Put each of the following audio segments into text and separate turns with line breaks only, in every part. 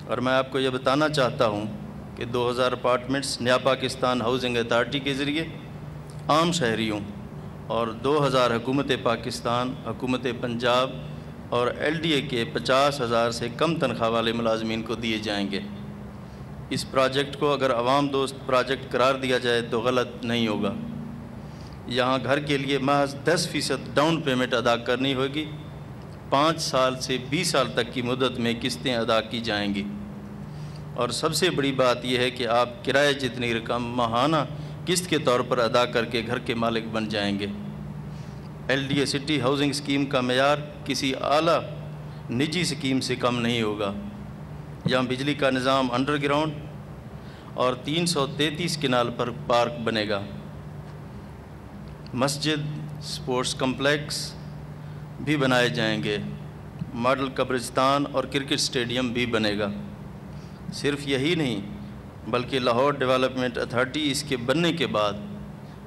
اور میں آپ کو یہ بتانا چاہتا ہوں کہ 2000 اپارٹمنٹس نیا پاکستان ہاؤسنگ اتھارٹی کے ذریعے عام شہریوں اور 2000 حکومت پاکستان، حکومت پنجاب اور LDA کے 50,000 سے کم تنخواہ والے ملازمین کو دیے جائیں گے۔ اس پروجیکٹ کو اگر عوام دوست پروجیکٹ قرار دیا جائے تو غلط نہیں ہوگا۔ یہاں گھر کے لیے محض 10% ڈاؤن پیمنٹ ادا کرنی ہوگی۔ 5 سال سے 20 سال تک کی مدت میں قسطیں ادا کی جائیں گی، اور سب سے بڑی بات یہ ہے کہ آپ کرائے جتنی رقم ماہانہ قسط کے طور پر ادا کر کے گھر کے مالک بن جائیں گے۔ LDA سٹی ہاؤسنگ اسکیم کا معیار کسی اعلیٰ نجی اسکیم سے کم نہیں ہوگا۔ یہاں بجلی کا نظام انڈر گراؤنڈ اور 333 کنال پر پارک بنے گا۔ مسجد، سپورٹس کمپلیکس بھی بنائے جائیں گے۔ ماڈل قبرستان اور کرکٹ سٹیڈیم بھی بنے گا۔ صرف یہی نہیں بلکہ لاہور ڈیولپمنٹ اتھارٹی اس کے بننے کے بعد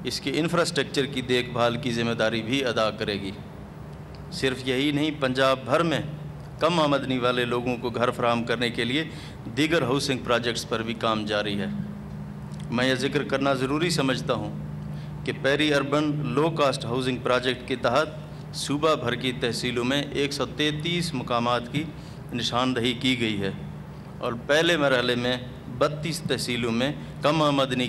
اس کے انفراسٹرکچر کی دیکھ بھال کی ذمہ داری بھی ادا کرے گی۔ صرف یہی نہیں، پنجاب بھر میں کم آمدنی والے لوگوں کو گھر فراہم کرنے کے لیے دیگر ہاؤسنگ پروجیکٹس پر بھی کام جاری ہے۔ میں یہ ذکر کرنا ضروری سمجھتا ہوں کہ peri urban low cost housing project کے تحت صوبہ بھر کی تحصیلوں میں 133 مقامات کی نشاندہی کی گئی ہے، اور پہلے مرحلے میں 32 تحصیلوں میں کم آمدنی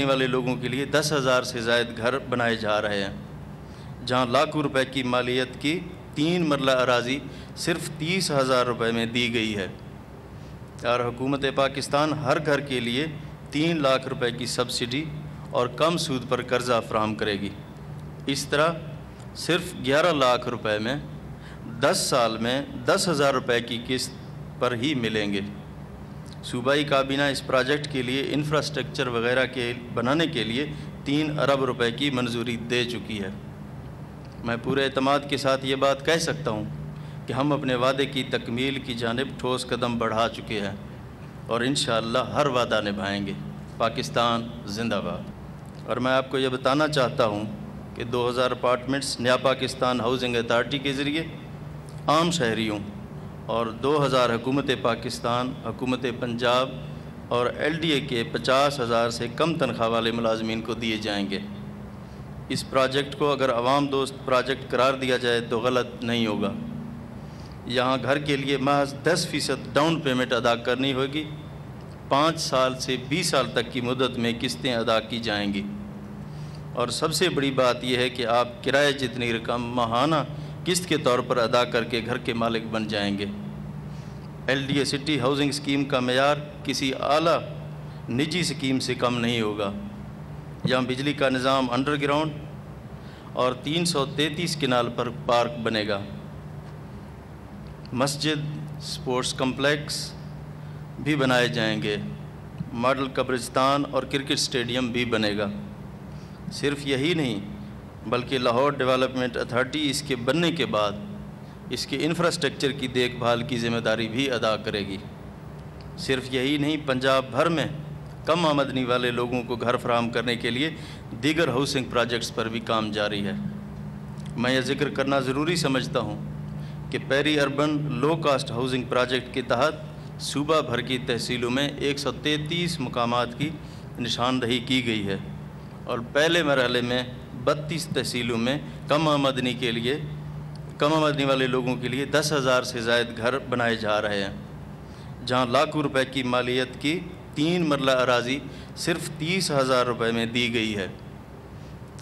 والے لوگوں کے لیے 10,000 سے زائد گھر بنائے جا رہے ہیں، جہاں لاکھوں روپے کی مالیت کی 3 مرلہ اراضی صرف 30,000 روپے میں دی گئی ہے، اور حکومت پاکستان ہر گھر کے لیے 3 لاکھ روپے کی سبسڈی اور کم سود پر قرضہ فراہم کرے گی۔ اس طرح صرف 11 لاکھ روپے میں 10 سال میں 10,000 روپے کی قسط پر ہی ملیں گے۔ صوبائی کابینہ اس پروجیکٹ کے لیے انفراسٹرکچر وغیرہ کے بنانے کے لیے 3 ارب روپے کی منظوری دے چکی ہے۔ میں پورے اعتماد کے ساتھ یہ بات کہہ سکتا ہوں کہ ہم اپنے وعدے کی تکمیل کی جانب ٹھوس قدم بڑھا چکے ہیں، اور انشاءاللہ ہر وعدہ نبھائیں گے۔ پاکستان زندہ باد۔ اور میں آپ کو یہ بتانا چاہتا ہوں کہ 2000 اپارٹمنٹس نیا پاکستان ہاؤسنگ اتھارٹی کے ذریعے عام شہریوں اور 2000 حکومت پاکستان، حکومت پنجاب اور LDA کے 50,000 سے کم تنخواہ والے ملازمین کو دیے جائیں گے۔ اس پروجیکٹ کو اگر عوام دوست پروجیکٹ قرار دیا جائے تو غلط نہیں ہوگا۔ یہاں گھر کے لیے محض 10% ڈاؤن پیمنٹ ادا کرنی ہوگی۔ 5 سال سے 20 سال تک کی مدت میں قسطیں ادا کی جائیں گی، اور سب سے بڑی بات یہ ہے کہ آپ کرائے جتنی رقم ماہانہ قسط کے طور پر ادا کر کے گھر کے مالک بن جائیں گے۔ LDA سٹی ہاؤسنگ اسکیم کا معیار کسی اعلیٰ نجی اسکیم سے کم نہیں ہوگا۔ یہاں بجلی کا نظام انڈر گراؤنڈ اور 333 کنال پر پارک بنے گا۔ مسجد، سپورٹس کمپلیکس بھی بنائے جائیں گے۔ ماڈل قبرستان اور کرکٹ سٹیڈیم بھی بنے گا۔ صرف یہی نہیں بلکہ لاہور ڈیولپمنٹ اتھارٹی اس کے بننے کے بعد اس کے انفراسٹرکچر کی دیکھ بھال کی ذمہ داری بھی ادا کرے گی۔ صرف یہی نہیں، پنجاب بھر میں کم آمدنی والے لوگوں کو گھر فراہم کرنے کے لیے دیگر ہاؤسنگ پروجیکٹس پر بھی کام جاری ہے۔ میں یہ ذکر کرنا ضروری سمجھتا ہوں کہ peri urban low cost housing project کے تحت صوبہ بھر کی تحصیلوں میں 133 مقامات کی نشاندہی کی گئی ہے، اور پہلے مرحلے میں 32 تحصیلوں میں کم آمدنی والے لوگوں کے لیے 10,000 سے زائد گھر بنائے جا رہے ہیں، جہاں لاکھوں روپے کی مالیت کی 3 مرلہ اراضی صرف 30,000 روپے میں دی گئی ہے،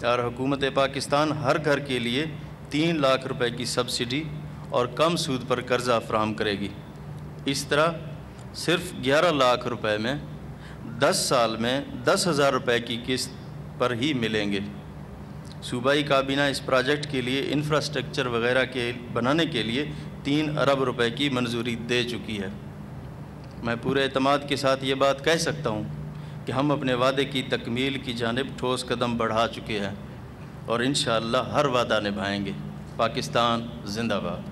اور حکومت پاکستان ہر گھر کے لیے 3 لاکھ روپے کی سبسڈی اور کم سود پر قرضہ فراہم کرے گی۔ اس طرح صرف 11 لاکھ روپے میں 10 سال میں 10,000 روپے کی قسط پر ہی ملیں گے۔ صوبائی کابینہ اس پروجیکٹ کے لیے انفراسٹرکچر وغیرہ کے بنانے کے لیے 3 ارب روپے کی منظوری دے چکی ہے۔ میں پورے اعتماد کے ساتھ یہ بات کہہ سکتا ہوں کہ ہم اپنے وعدے کی تکمیل کی جانب ٹھوس قدم بڑھا چکے ہیں، اور انشاءاللہ ہر وعدہ نبھائیں گے۔ پاکستان زندہ باد۔